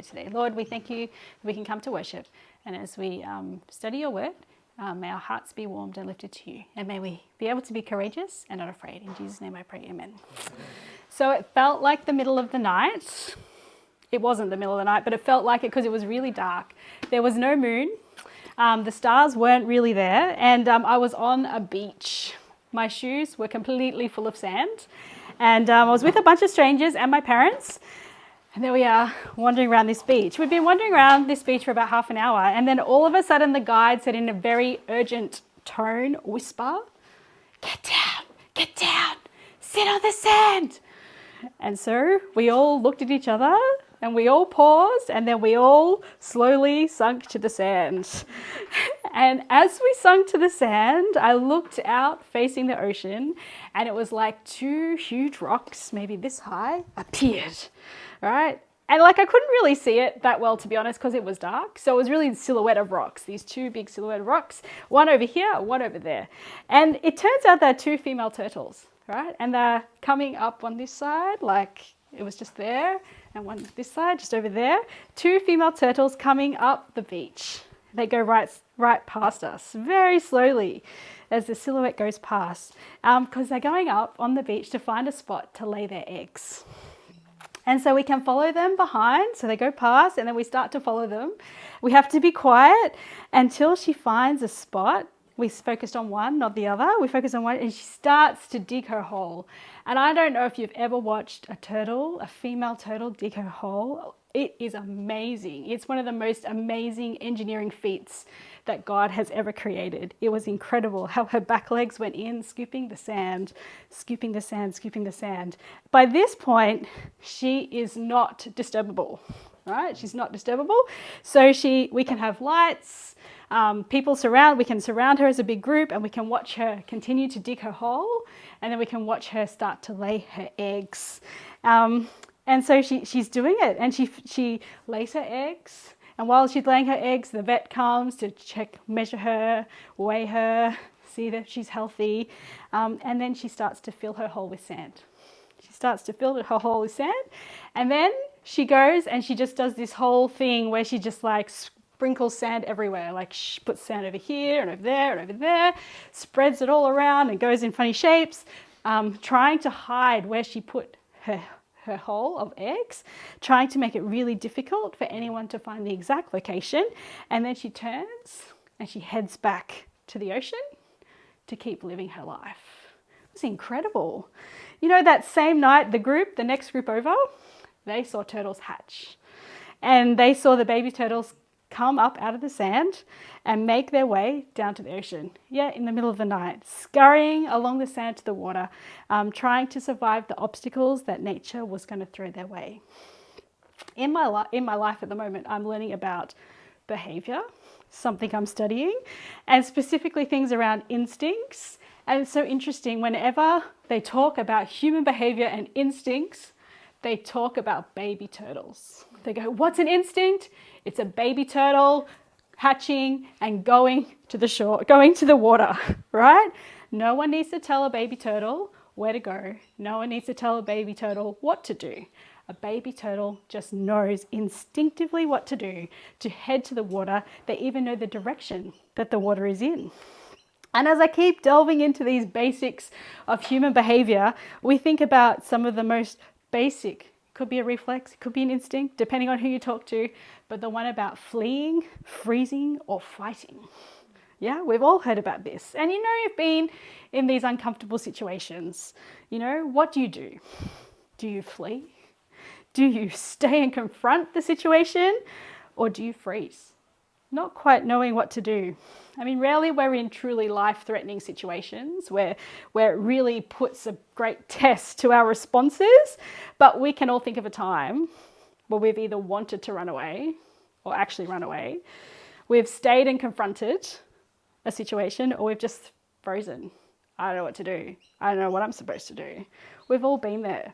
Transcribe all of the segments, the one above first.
Today, Lord, we thank you that we can come to worship, and as we study your word, may our hearts be warmed and lifted to you, and may we be able to be courageous and not afraid. In Jesus' name I pray, amen. So it felt like the middle of the night. It wasn't the middle of the night, but it felt like it because it was really dark. There was no moon. The stars weren't really there, and I was on a beach. My shoes were completely full of sand, and I was with a bunch of strangers and my parents. And there we are, wandering around this beach. We've been wandering around this beach for about half an hour, and then all of a sudden the guide said in a very urgent tone, whisper, get down, sit on the sand. And so we all looked at each other, and we all paused, and then we all slowly sunk to the sand. And as we sunk to the sand, I looked out facing the ocean, and it was like two huge rocks, maybe this high, appeared. Right? And like I couldn't really see it that well, to be honest, because it was dark. So it was really a silhouette of rocks, these two big silhouette of rocks, one over here, one over there. And it turns out they're two female turtles, right? And they're coming up on this side, like it was just there, and one this side, just over there. Two female turtles coming up the beach. They go right past us, very slowly, as the silhouette goes past, because they're going up on the beach to find a spot to lay their eggs. And so we can follow them behind. So they go past and then we start to follow them. We have to be quiet until she finds a spot. We focused on one, not the other. We focus on one and she starts to dig her hole. And I don't know if you've ever watched a female turtle dig her hole. It is amazing. It's one of the most amazing engineering feats that God has ever created. It was incredible how her back legs went in, scooping the sand, scooping the sand, scooping the sand. By this point, she is not disturbable, right? She's not disturbable. So we can have lights, we can surround her as a big group, and we can watch her continue to dig her hole, and then we can watch her start to lay her eggs. And so she's doing it, and she lays her eggs. And while she's laying her eggs, the vet comes to measure her, weigh her, see that she's healthy. And then she starts to fill her hole with sand. She starts to fill her hole with sand. And then she goes and she just does this whole thing where she just like sprinkles sand everywhere. Like she puts sand over here and over there and over there, spreads it all around and goes in funny shapes, trying to hide where she put her hole of eggs, trying to make it really difficult for anyone to find the exact location. And then she turns and she heads back to the ocean to keep living her life. It was incredible. You know, that same night, the next group over, they saw turtles hatch. And they saw the baby turtles come up out of the sand and make their way down to the ocean. Yeah, in the middle of the night, scurrying along the sand to the water, trying to survive the obstacles that nature was going to throw their way. In my life at the moment, I'm learning about behavior, something I'm studying, and specifically things around instincts. And it's so interesting, whenever they talk about human behavior and instincts, they talk about baby turtles. They go, what's an instinct? It's a baby turtle hatching and going to the shore, going to the water, right? No one needs to tell a baby turtle where to go. No one needs to tell a baby turtle what to do. A baby turtle just knows instinctively what to do to head to the water. They even know the direction that the water is in. And as I keep delving into these basics of human behavior, we think about some of the most basic. Could be a reflex, could be an instinct, depending on who you talk to, but the one about fleeing, freezing, or fighting. Yeah, we've all heard about this. And you know you've been in these uncomfortable situations. You know, what do? Do you flee? Do you stay and confront the situation? Or do you freeze? Not quite knowing what to do. I mean, rarely we're in truly life-threatening situations where it really puts a great test to our responses, but we can all think of a time where we've either wanted to run away or actually run away. We've stayed and confronted a situation, or we've just frozen. I don't know what to do. I don't know what I'm supposed to do. We've all been there.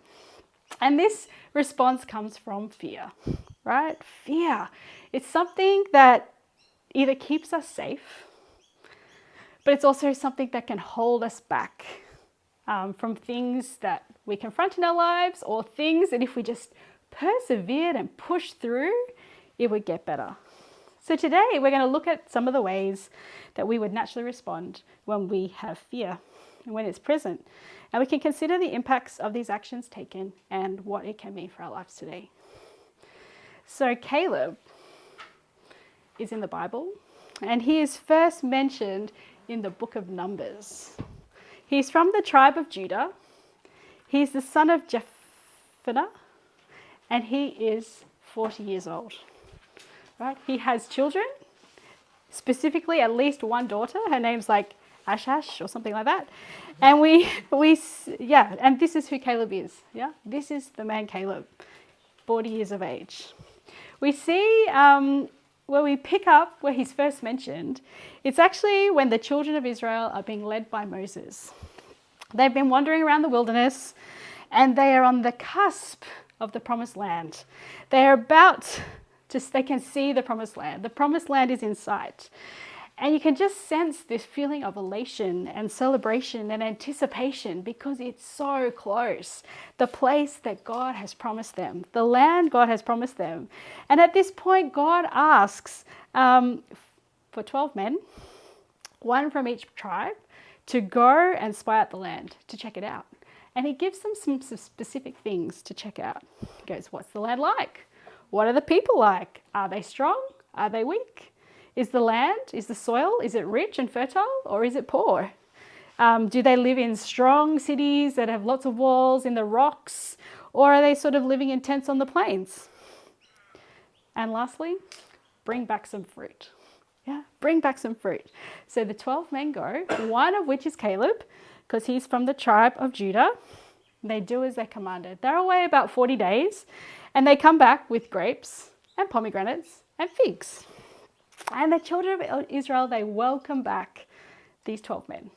And this response comes from fear, right? Fear. It's something that either keeps us safe, but it's also something that can hold us back from things that we confront in our lives, or things that if we just persevered and pushed through, it would get better. So today we're going to look at some of the ways that we would naturally respond when we have fear and when it's present. And we can consider the impacts of these actions taken and what it can mean for our lives today. So Caleb is in the Bible, and he is first mentioned in the book of Numbers. He's from the tribe of Judah. He's the son of Jephunneh, and he is 40 years old. Right? He has children, specifically at least one daughter. Her name's like Ashash or something like that. And and this is who Caleb is. Yeah, this is the man Caleb, 40 years of age. We see where we pick up where he's first mentioned, it's actually when the children of Israel are being led by Moses. They've been wandering around the wilderness and they are on the cusp of the promised land. They are about to, they can see the promised land. The promised land is in sight. And you can just sense this feeling of elation and celebration and anticipation because it's so close. The place that God has promised them, the land God has promised them. And at this point, God asks for 12 men, one from each tribe, to go and spy out the land, to check it out. And he gives them some specific things to check out. He goes, what's the land like? What are the people like? Are they strong? Are they weak? Is the land, is the soil, is it rich and fertile or is it poor? Do they live in strong cities that have lots of walls in the rocks, or are they sort of living in tents on the plains? And lastly, bring back some fruit. Yeah, bring back some fruit. So the 12 men go, one of which is Caleb, because he's from the tribe of Judah. They do as they're commanded. They're away about 40 days, and they come back with grapes and pomegranates and figs. And the children of Israel, they welcome back these 12 men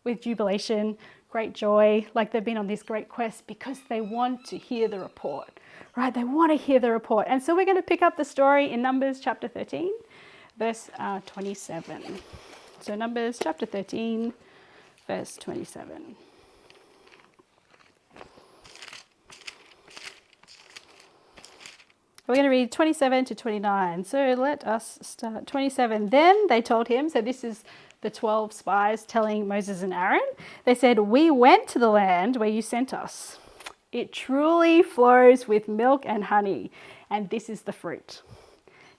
with jubilation, great joy, like they've been on this great quest because they want to hear the report, right? They want to hear the report. And so we're going to pick up the story in Numbers chapter 13, verse 27. So Numbers chapter 13, verse 27. We're going to read 27 to 29. So let us start 27. Then they told him, so this is the 12 spies telling Moses and Aaron. They said, we went to the land where you sent us. It truly flows with milk and honey, and this is the fruit.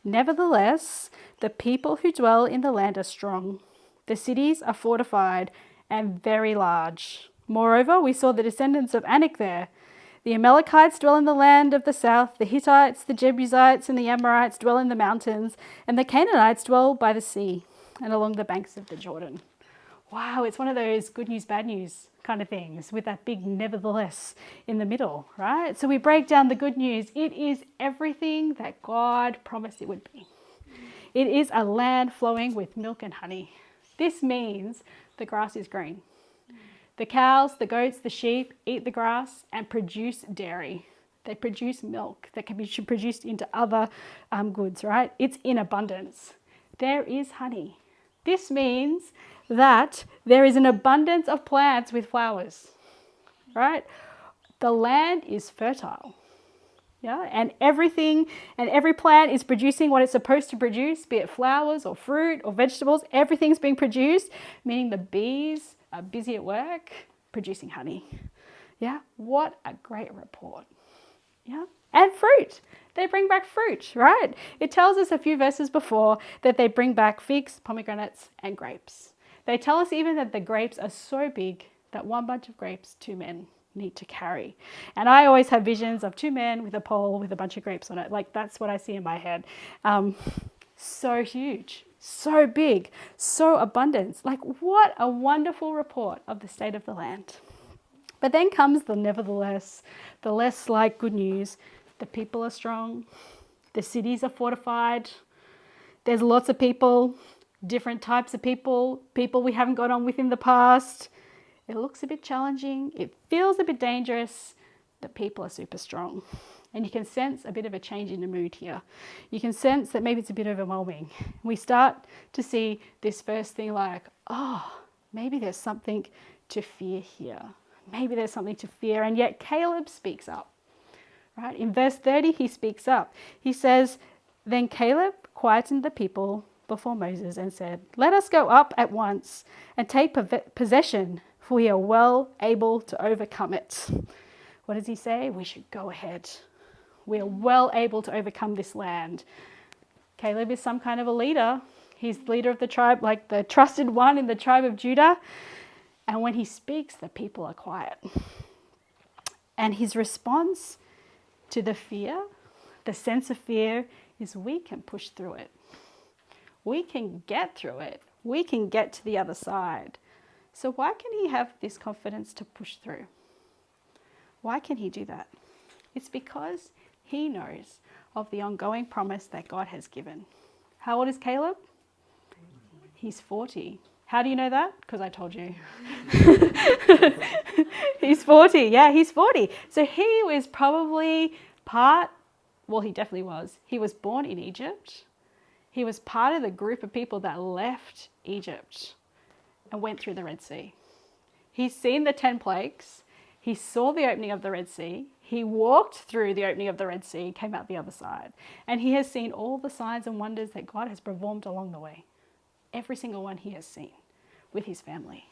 Nevertheless, the people who dwell in the land are strong. The cities are fortified and very large. Moreover, we saw the descendants of Anak there. The Amalekites dwell in the land of the south, the Hittites, the Jebusites, and the Amorites dwell in the mountains, and the Canaanites dwell by the sea and along the banks of the Jordan. Wow, it's one of those good news, bad news kind of things with that big nevertheless in the middle, right? So we break down the good news. It is everything that God promised it would be. It is a land flowing with milk and honey. This means the grass is green. The cows, the goats, the sheep eat the grass and produce dairy. They produce milk that can be produced into other goods, right? It's in abundance. There is honey. This means that there is an abundance of plants with flowers, right? The land is fertile. Yeah, and everything and every plant is producing what it's supposed to produce, be it flowers or fruit or vegetables. Everything's being produced, meaning the bees are busy at work producing honey. Yeah, what a great report. Yeah, and fruit. They bring back fruit, right? It tells us a few verses before that they bring back figs, pomegranates, and grapes. They tell us even that the grapes are so big that one bunch of grapes, 2 men need to carry. And I always have visions of 2 men with a pole with a bunch of grapes on it. Like that's what I see in my head. So huge, so big, so abundant. Like what a wonderful report of the state of the land. But then comes the nevertheless, the less like good news. The people are strong. The cities are fortified. There's lots of people, different types of people we haven't got on with in the past. It looks a bit challenging. It feels a bit dangerous. The people are super strong. And you can sense a bit of a change in the mood here. You can sense that maybe it's a bit overwhelming. We start to see this first thing like, oh, maybe there's something to fear here. Maybe there's something to fear. And yet Caleb speaks up, right? In verse 30, he speaks up. He says, "Then Caleb quietened the people before Moses and said, 'Let us go up at once and take possession, for we are well able to overcome it.'" What does he say? We should go ahead. We are well able to overcome this land. Caleb is some kind of a leader. He's the leader of the tribe, like the trusted one in the tribe of Judah. And when he speaks, the people are quiet. And his response to the fear, the sense of fear, is we can push through it. We can get through it. We can get to the other side. So why can he have this confidence to push through? Why can he do that? It's because he knows of the ongoing promise that God has given. How old is Caleb? He's 40. How do you know that? Because I told you. He's 40. Yeah, he's 40. So he was probably he definitely was. He was born in Egypt. He was part of the group of people that left Egypt and went through the Red Sea. He's seen the 10 plagues. He saw the opening of the Red Sea. He walked through the opening of the Red Sea, came out the other side. And he has seen all the signs and wonders that God has performed along the way. Every single one he has seen with his family.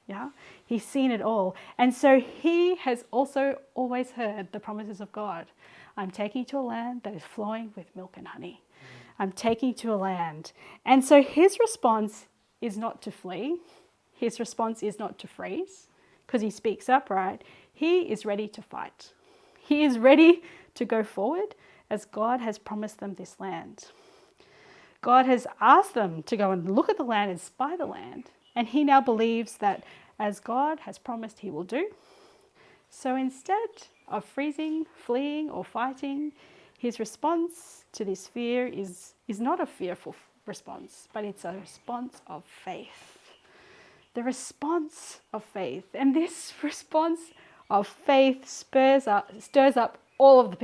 Yeah, he's seen it all. And so he has also always heard the promises of God. I'm taking you to a land that is flowing with milk and honey. I'm taking you to a land. And so his response is not to flee. His response is not to freeze, because he speaks up, right? He is ready to fight. He is ready to go forward as God has promised them this land. God has asked them to go and look at the land and spy the land. And he now believes that as God has promised he will do. So instead of freezing, fleeing, or fighting, his response to this fear is not a fearful response, but it's a response of faith. The response of faith. And this response of faith stirs up all of the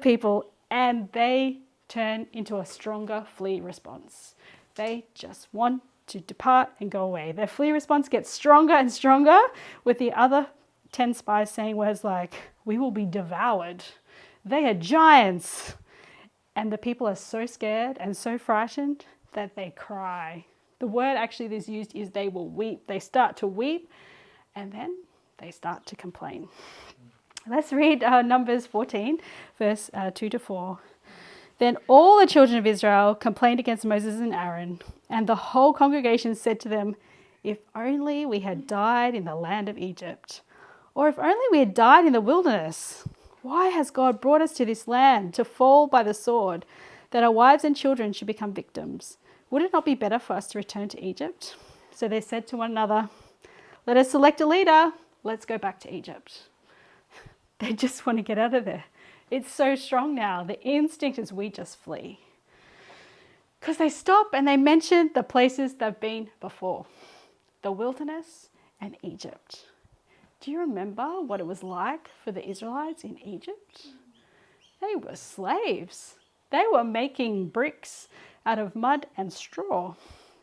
people, and they turn into a stronger flee response. They just want to depart and go away. Their flee response gets stronger and stronger, with the other 10 spies saying words like, "We will be devoured. They are giants." And the people are so scared and so frightened that they cry. The word actually that's used is they will weep. They start to weep, and then they start to complain. Let's read Numbers 14, verse 2 to 4. Then all the children of Israel complained against Moses and Aaron, and the whole congregation said to them, "If only we had died in the land of Egypt, or if only we had died in the wilderness. Why has God brought us to this land to fall by the sword, that our wives and children should become victims? Would it not be better for us to return to Egypt?" So they said to one another, "Let us select a leader. Let's go back to Egypt." They just want to get out of there. It's so strong now. The instinct is we just flee. Because they stop and they mention the places they've been before. The wilderness and Egypt. Do you remember what it was like for the Israelites in Egypt? They were slaves. They were making bricks out of mud and straw.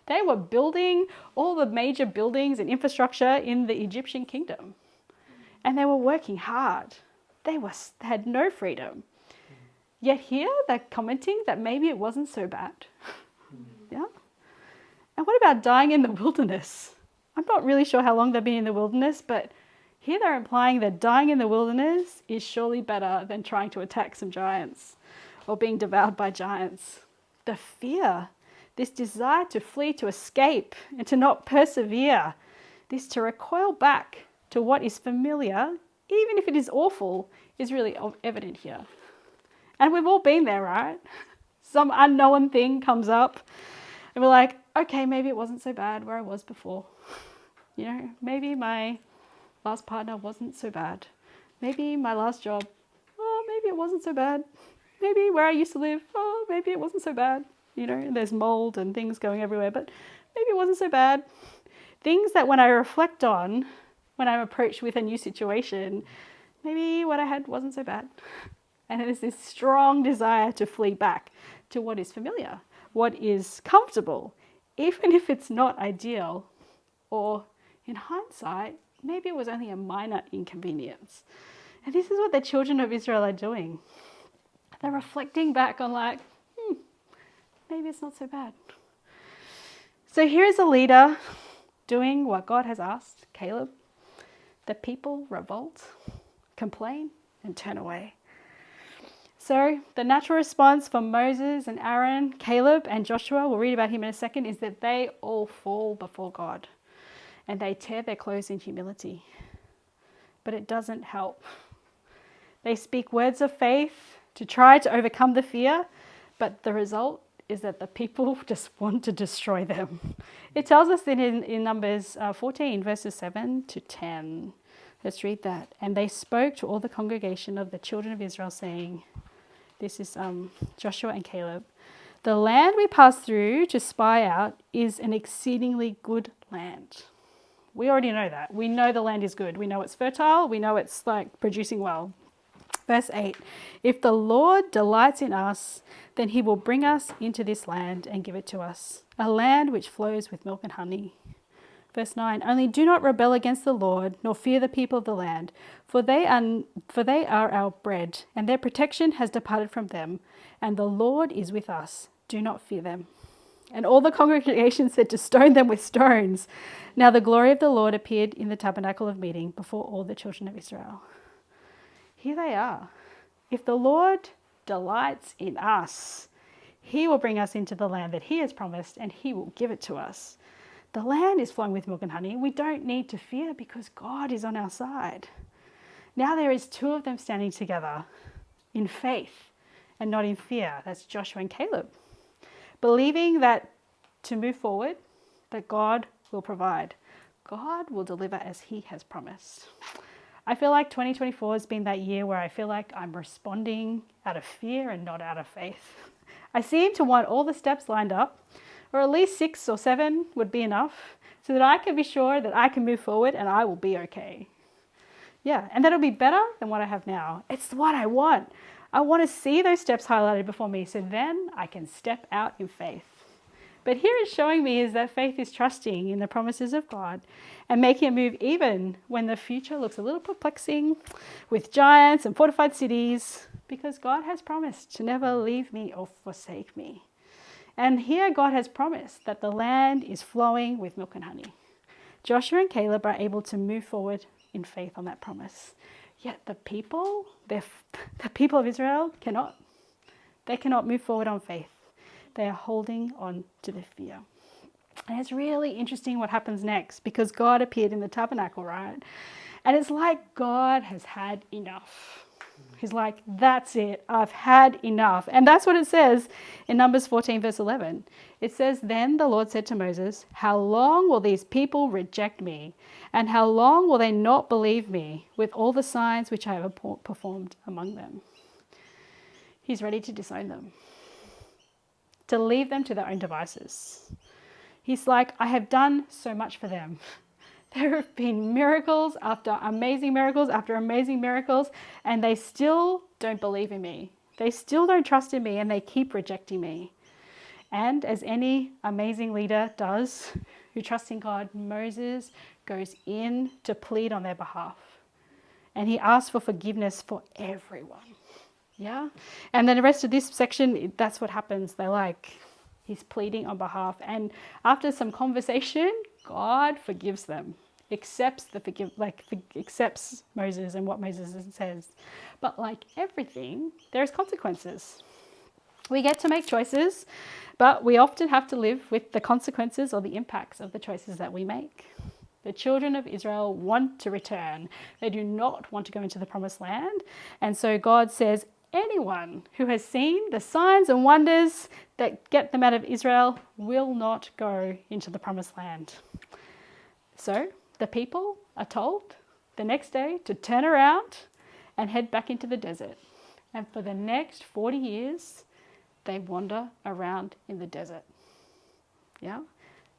They were building all the major buildings and infrastructure in the Egyptian kingdom. And they were working hard. They had no freedom. Yet here they're commenting that maybe it wasn't so bad. Yeah? And what about dying in the wilderness? I'm not really sure how long they've been in the wilderness, but here they're implying that dying in the wilderness is surely better than trying to attack some giants or being devoured by giants. The fear, this desire to flee, to escape, and to not persevere, this to recoil back to what is familiar, even if it is awful, is really evident here. And we've all been there, right? Some unknown thing comes up and we're like, okay, maybe it wasn't so bad where I was before. You know, maybe my last partner wasn't so bad. Maybe my last job, maybe it wasn't so bad. Maybe where I used to live, maybe it wasn't so bad. You know, there's mold and things going everywhere, but maybe it wasn't so bad. Things that when I reflect on, when I'm approached with a new situation, maybe what I had wasn't so bad. And there's this strong desire to flee back to what is familiar, what is comfortable, even if it's not ideal, or in hindsight, maybe it was only a minor inconvenience. And this is what the children of Israel are doing. They're reflecting back on like, maybe it's not so bad. So here is a leader doing what God has asked, Caleb. The people revolt, complain, and turn away. So the natural response for Moses and Aaron, Caleb and Joshua, we'll read about him in a second, is that they all fall before God and they tear their clothes in humility. But it doesn't help. They speak words of faith to try to overcome the fear, but the result is that the people just want to destroy them. It tells us that in Numbers 14, verses 7 to 10. Let's read that. And they spoke to all the congregation of the children of Israel, saying, this is Joshua and Caleb, the land we passed through to spy out is an exceedingly good land. We already know that. We know the land is good. We know it's fertile. We know it's like producing well. Verse 8, if the Lord delights in us, then he will bring us into this land and give it to us, a land which flows with milk and honey. Verse 9, only do not rebel against the Lord, nor fear the people of the land, for they are our bread, and their protection has departed from them, and the Lord is with us. Do not fear them. And all the congregation said to stone them with stones. Now the glory of the Lord appeared in the tabernacle of meeting before all the children of Israel. Here they are. If the Lord delights in us, he will bring us into the land that he has promised, and he will give it to us. The land is flowing with milk and honey. We don't need to fear because God is on our side. Now there is two of them standing together in faith and not in fear. That's Joshua and Caleb. Believing that to move forward, that God will provide. God will deliver as he has promised. I feel like 2024 has been that year where I feel like I'm responding out of fear and not out of faith. I seem to want all the steps lined up, or at least 6 or 7 would be enough, so that I can be sure that I can move forward and I will be okay. Yeah, and that'll be better than what I have now. It's what I want. I want to see those steps highlighted before me, so then I can step out in faith. But here it's showing me is that faith is trusting in the promises of God and making a move even when the future looks a little perplexing with giants and fortified cities, because God has promised to never leave me or forsake me. And here God has promised that the land is flowing with milk and honey. Joshua and Caleb are able to move forward in faith on that promise. Yet the people of Israel cannot. They cannot move forward on faith. They are holding on to the fear. And it's really interesting what happens next, because God appeared in the tabernacle, right? And it's like God has had enough. He's like, that's it. I've had enough. And that's what it says in Numbers 14, verse 11. It says, then the Lord said to Moses, how long will these people reject me? And how long will they not believe me with all the signs which I have performed among them? He's ready to disown them, to leave them to their own devices. He's like, I have done so much for them. There have been miracles after amazing miracles after amazing miracles, and they still don't believe in me. They still don't trust in me, and they keep rejecting me. And as any amazing leader does, who trusts in God, Moses goes in to plead on their behalf. And he asks for forgiveness for everyone. Yeah? And then the rest of this section, that's what happens. He's pleading on behalf. And after some conversation, God forgives them, accepts Moses and what Moses says. But like everything, there's consequences. We get to make choices, but we often have to live with the consequences or the impacts of the choices that we make. The children of Israel want to return. They do not want to go into the promised land. And so God says, anyone who has seen the signs and wonders that get them out of Israel will not go into the promised land. So the people are told the next day to turn around and head back into the desert. And for the next 40 years, they wander around in the desert. Yeah?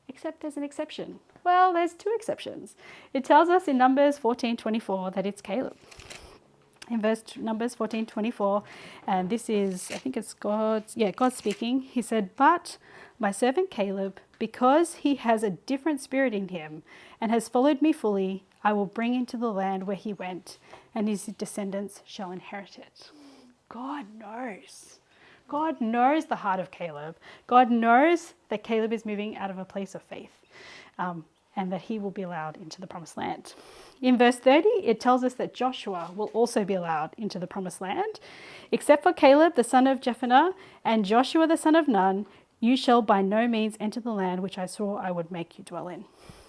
Except there's an exception. Well, there's 2 exceptions. It tells us in Numbers 14:24 that it's Caleb. in Numbers 14:24, and this is, I think it's God speaking. He said, "But my servant Caleb, because he has a different spirit in him and has followed me fully, I will bring into the land where he went, and his descendants shall inherit it." God knows. God knows the heart of Caleb. God knows that Caleb is moving out of a place of faith, and that he will be allowed into the promised land. In verse 30, it tells us that Joshua will also be allowed into the promised land. "Except for Caleb, the son of Jephunneh, and Joshua, the son of Nun, you shall by no means enter the land which I swore I would make you dwell in."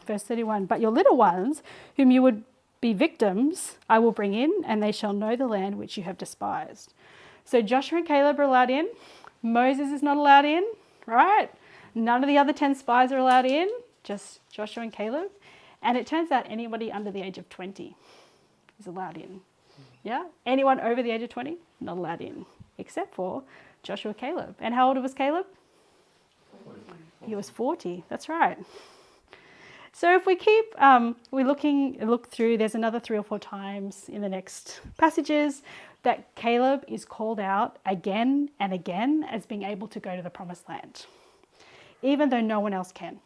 Verse 31, "But your little ones, whom you would be victims, I will bring in, and they shall know the land which you have despised." So Joshua and Caleb are allowed in. Moses is not allowed in, right? None of the other 10 spies are allowed in, just Joshua and Caleb. And it turns out anybody under the age of 20 is allowed in. Yeah? Anyone over the age of 20, not allowed in, except for Joshua and Caleb. And how old was Caleb? 40. He was 40, that's right. So if we keep look through, there's another 3 or 4 times in the next passages that Caleb is called out again and again as being able to go to the promised land, even though no one else can.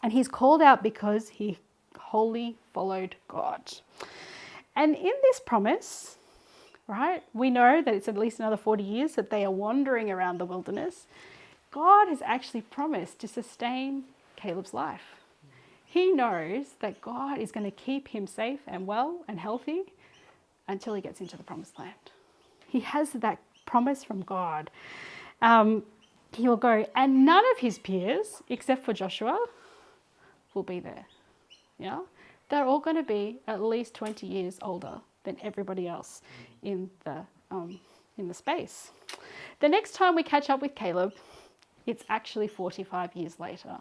And he's called out because he wholly followed God. And in this promise, right, we know that it's at least another 40 years that they are wandering around the wilderness. God has actually promised to sustain Caleb's life. He knows that God is going to keep him safe and well and healthy until he gets into the promised land. He has that promise from God. He will go, and none of his peers, except for Joshua, will be there. Yeah, they're all going to be at least 20 years older than everybody else in the space. The next time we catch up with Caleb, it's actually 45 years later.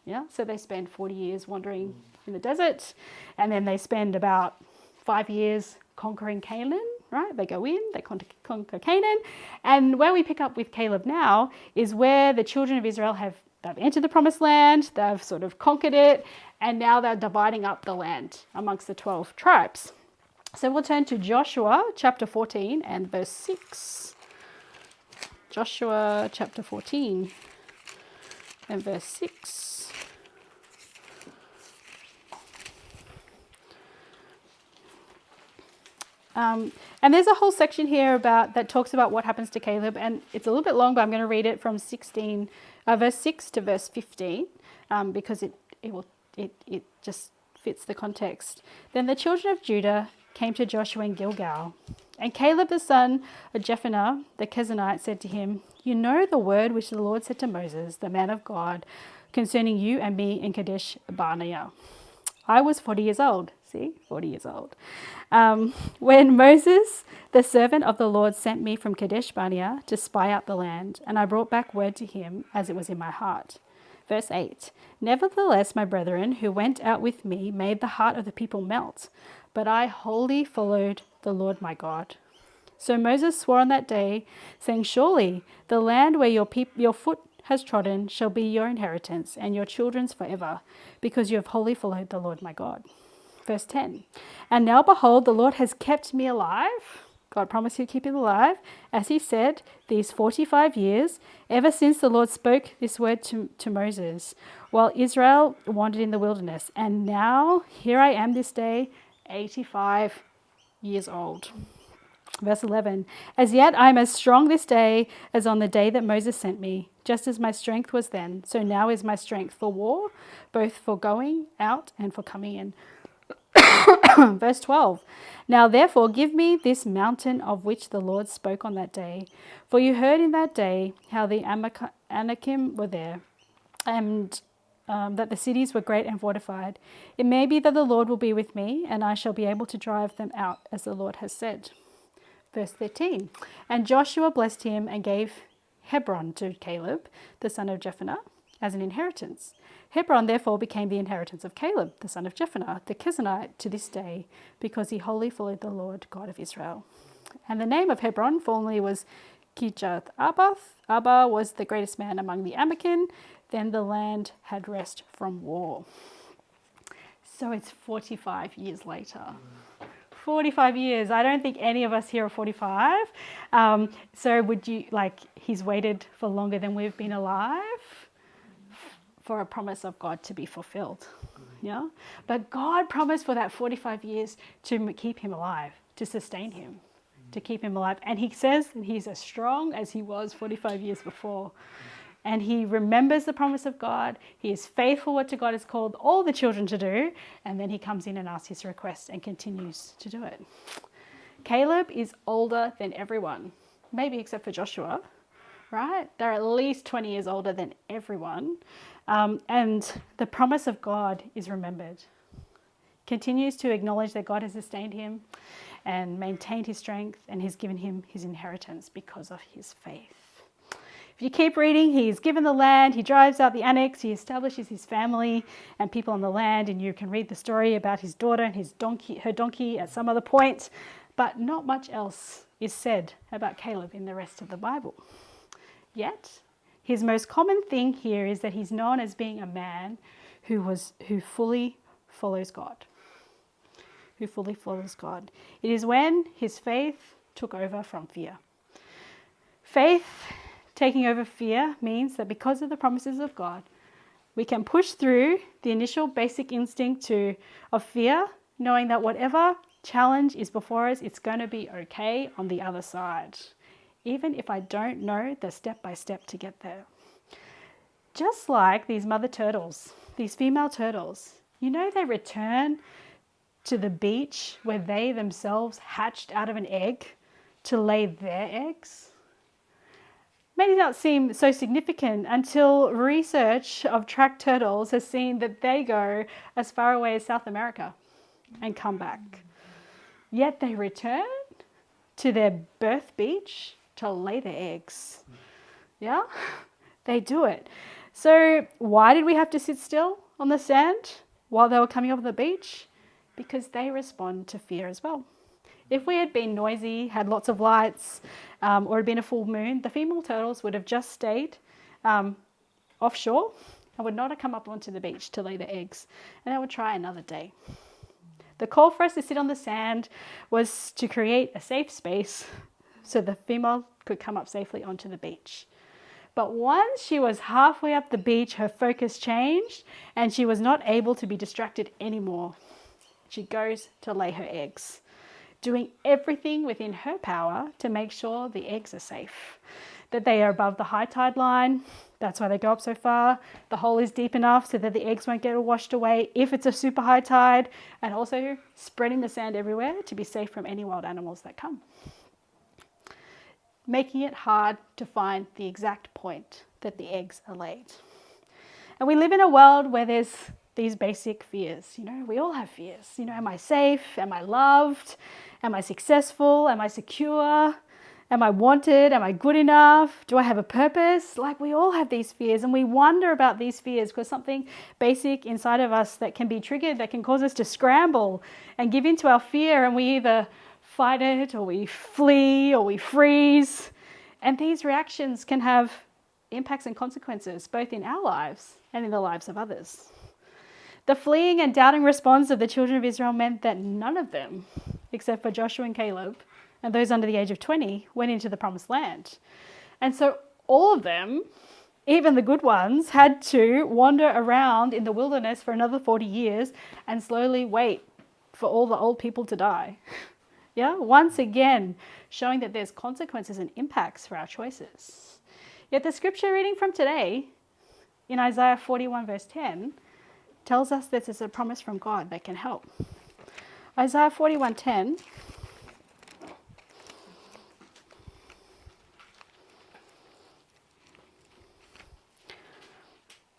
Yeah, so they spend 40 years wandering in the desert, and then they spend about 5 years conquering Canaan, right? They go in, they conquer Canaan, and where we pick up with Caleb now is where the children of Israel they've entered the promised land, they've sort of conquered it, and now they're dividing up the land amongst the 12 tribes. So we'll turn to Joshua chapter 14 and verse 6. Joshua chapter 14 and verse 6. And there's a whole section here that talks about what happens to Caleb, and it's a little bit long, but I'm going to read it from verse 6 to verse 15, because it just fits the context. "Then the children of Judah came to Joshua in Gilgal, and Caleb the son of Jephunneh the Kenizzite said to him, 'You know the word which the Lord said to Moses, the man of God, concerning you and me in Kadesh Barnea. I was 40 years old.'" See, 40 years old. "When Moses, the servant of the Lord, sent me from Kadesh Barnea to spy out the land, and I brought back word to him as it was in my heart." Verse 8, "Nevertheless, my brethren who went out with me made the heart of the people melt, but I wholly followed the Lord my God. So Moses swore on that day, saying, 'Surely the land where your foot has trodden shall be your inheritance and your children's forever, because you have wholly followed the Lord my God.'" Verse 10, "And now behold, the Lord has kept me alive." God promised he'd keep him alive, as he said, "these 45 years, ever since the Lord spoke this word to Moses, while Israel wandered in the wilderness. And now here I am this day, 85 years old." Verse 11, "As yet I am as strong this day as on the day that Moses sent me. Just as my strength was then, so now is my strength for war, both for going out and for coming in." Verse 12, "Now therefore give me this mountain of which the Lord spoke on that day. For you heard in that day how the Anakim were there, and that the cities were great and fortified. It may be that the Lord will be with me, and I shall be able to drive them out, as the Lord has said." Verse 13, "And Joshua blessed him and gave Hebron to Caleb, the son of Jephunneh, as an inheritance. Hebron therefore became the inheritance of Caleb, the son of Jephunneh, the Kenizzite, to this day, because he wholly followed the Lord God of Israel. And the name of Hebron formerly was Kirjath Arba. Arba was the greatest man among the Anakim. Then the land had rest from war." So it's 45 years later. 45 years. I don't think any of us here are 45. So would you, he's waited for longer than we've been alive for a promise of God to be fulfilled. Yeah? But God promised for that 45 years to keep him alive, to sustain him, to keep him alive. And he says that he's as strong as he was 45 years before. And he remembers the promise of God. He is faithful what God has called all the children to do. And then he comes in and asks his request and continues to do it. Caleb is older than everyone, maybe except for Joshua, right? They're at least 20 years older than everyone. And the promise of God is remembered. Continues to acknowledge that God has sustained him and maintained his strength and has given him his inheritance because of his faith. If you keep reading, he's given the land, he drives out the annex, he establishes his family and people on the land, and you can read the story about his daughter and her donkey at some other point, but not much else is said about Caleb in the rest of the Bible. Yet, his most common thing here is that he's known as being a man who fully follows God. Who fully follows God. It is when his faith took over from fear. Faith taking over fear means that because of the promises of God, we can push through the initial basic instinct of fear, knowing that whatever challenge is before us, it's going to be okay on the other side, even if I don't know the step-by-step to get there. Just like these mother turtles, these female turtles, they return to the beach where they themselves hatched out of an egg to lay their eggs. May not seem so significant until research of tracked turtles has seen that they go as far away as South America and come back. Yet they return to their birth beach to lay their eggs. Yeah? They do it. So why did we have to sit still on the sand while they were coming off the beach? Because they respond to fear as well. If we had been noisy, had lots of lights, or had been a full moon, the female turtles would have just stayed offshore and would not have come up onto the beach to lay their eggs, and they would try another day. The call for us to sit on the sand was to create a safe space so the female could come up safely onto the beach. But once she was halfway up the beach, her focus changed and she was not able to be distracted anymore. She goes to lay her eggs, doing everything within her power to make sure the eggs are safe, that they are above the high tide line. That's why they go up so far. The hole is deep enough so that the eggs won't get washed away if it's a super high tide, and also spreading the sand everywhere to be safe from any wild animals that come. Making it hard to find the exact point that the eggs are laid. And we live in a world where there's these basic fears. We all have fears. Am I safe? Am I loved? Am I successful? Am I secure? Am I wanted? Am I good enough? Do I have a purpose? We all have these fears, and we wonder about these fears because something basic inside of us that can be triggered, that can cause us to scramble and give in to our fear, and we either fight it or we flee or we freeze. And these reactions can have impacts and consequences both in our lives and in the lives of others. The fleeing and doubting response of the children of Israel meant that none of them, except for Joshua and Caleb, and those under the age of 20, went into the promised land. And so all of them, even the good ones, had to wander around in the wilderness for another 40 years and slowly wait for all the old people to die. Yeah, once again, showing that there's consequences and impacts for our choices. Yet the scripture reading from today, in Isaiah 41 verse 10, tells us this is a promise from God that can help. Isaiah 41:10.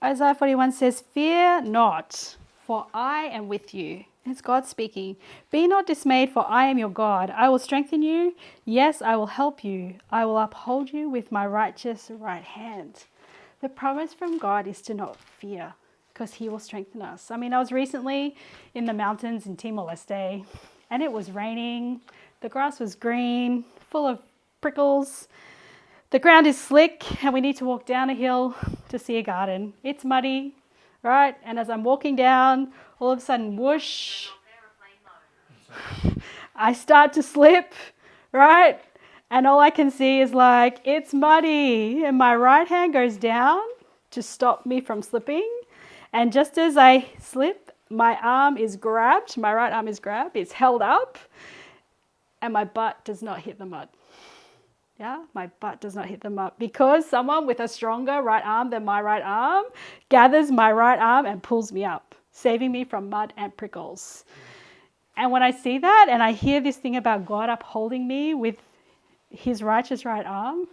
Isaiah 41 says, "Fear not, for I am with you." It's God speaking. "Be not dismayed, for I am your God. I will strengthen you. Yes, I will help you. I will uphold you with my righteous right hand." The promise from God is to not fear, because he will strengthen us. I was recently in the mountains in Timor-Leste, and it was raining. The grass was green, full of prickles. The ground is slick, and we need to walk down a hill to see a garden. It's muddy, right? And as I'm walking down, all of a sudden, whoosh, I start to slip, right? And all I can see is like, it's muddy. And my right hand goes down to stop me from slipping. And just as I slip, my right arm is grabbed, it's held up, and my butt does not hit the mud. Yeah, my butt does not hit the mud because someone with a stronger right arm than my right arm gathers my right arm and pulls me up, saving me from mud and prickles. And when I see that and I hear this thing about God upholding me with his righteous right arm,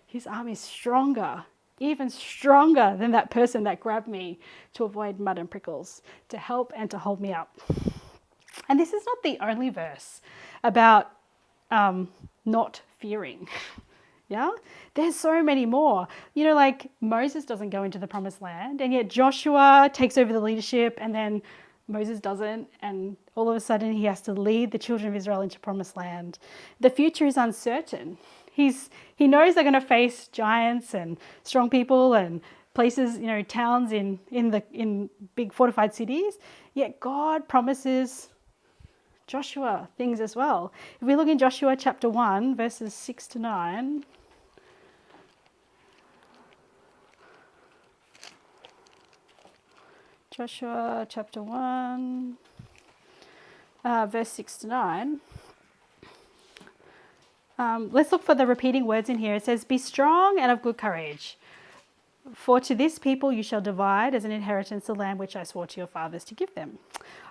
his arm is stronger, even stronger than that person that grabbed me to avoid mud and prickles, to help and to hold me up. And this is not the only verse about not fearing. Yeah, there's so many more. You know, like Moses doesn't go into the promised land, and yet Joshua takes over the leadership, and then Moses doesn't, and all of a sudden he has to lead the children of Israel into promised land. The future is uncertain. He knows they're going to face giants and strong people and places, you know, towns in big fortified cities. Yet God promises Joshua things as well. If we look in Joshua chapter 1, verses 6 to 9. Joshua chapter 1, verse 6 to 9. Let's look for the repeating words in here. It says, "Be strong and of good courage, for to this people you shall divide as an inheritance the land which I swore to your fathers to give them.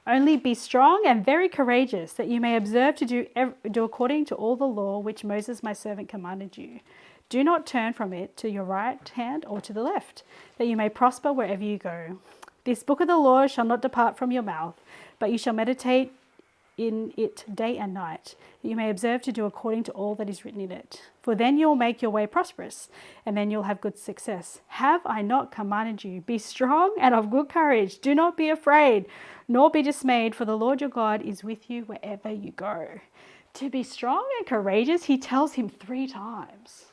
Only be strong and very courageous, that you may observe to do according to all the law which Moses my servant commanded you. Do not turn from it to your right hand or to the left, that you may prosper wherever you go. This book of the law shall not depart from your mouth, but you shall meditate in it day and night, that you may observe to do according to all that is written in it. For then you will make your way prosperous, and then you'll have good success. Have I not commanded you? Be strong and of good courage. Do not be afraid, nor be dismayed, for the Lord your God is with you wherever you go." To be strong and courageous, he tells him 3 times.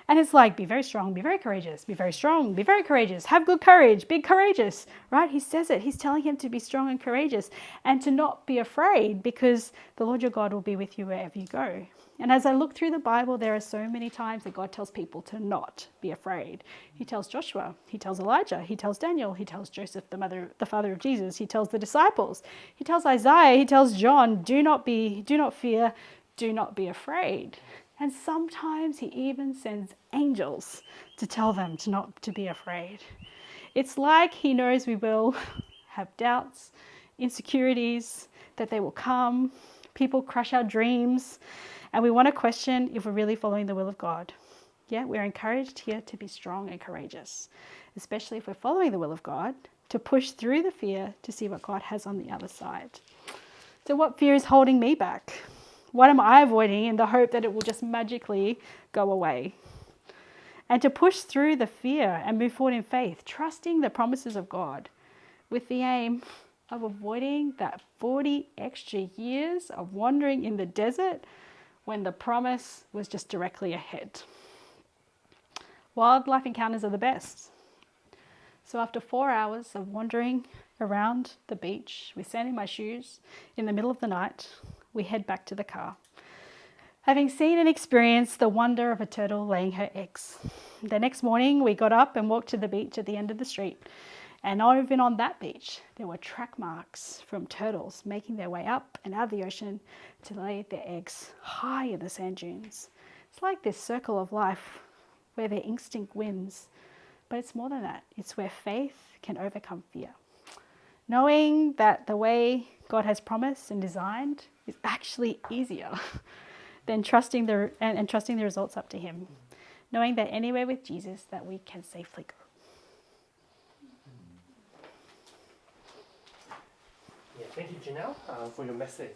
And it's like, be very strong, be very courageous, be very strong, be very courageous, have good courage, be courageous, right? He says it. He's telling him to be strong and courageous and to not be afraid, because the Lord your God will be with you wherever you go. And as I look through the Bible, there are so many times that God tells people to not be afraid. He tells Joshua, he tells Elijah, he tells Daniel, he tells Joseph, the father of Jesus, he tells the disciples, he tells Isaiah, he tells John, do not fear, do not be afraid. And sometimes he even sends angels to tell them not to be afraid. It's like he knows we will have doubts, insecurities, that they will come. People crush our dreams, and we want to question if we're really following the will of God. Yeah, we're encouraged here to be strong and courageous, especially if we're following the will of God, to push through the fear to see what God has on the other side. So what fear is holding me back? What am I avoiding in the hope that it will just magically go away? And to push through the fear and move forward in faith, trusting the promises of God, with the aim of avoiding that 40 extra years of wandering in the desert when the promise was just directly ahead. Wildlife encounters are the best. So after 4 hours of wandering around the beach with sand in my shoes in the middle of the night, we head back to the car, having seen and experienced the wonder of a turtle laying her eggs. The next morning, we got up and walked to the beach at the end of the street. And even on that beach, there were track marks from turtles making their way up and out of the ocean to lay their eggs high in the sand dunes. It's like this circle of life where their instinct wins. But it's more than that. It's where faith can overcome fear. Knowing that the way God has promised and designed is actually easier than trusting the results up to him. Knowing that anywhere with Jesus that we can safely go. Yeah, thank you, Janelle, for your message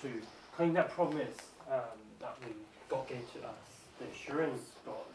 to claim that promise that we God gave to us, the assurance God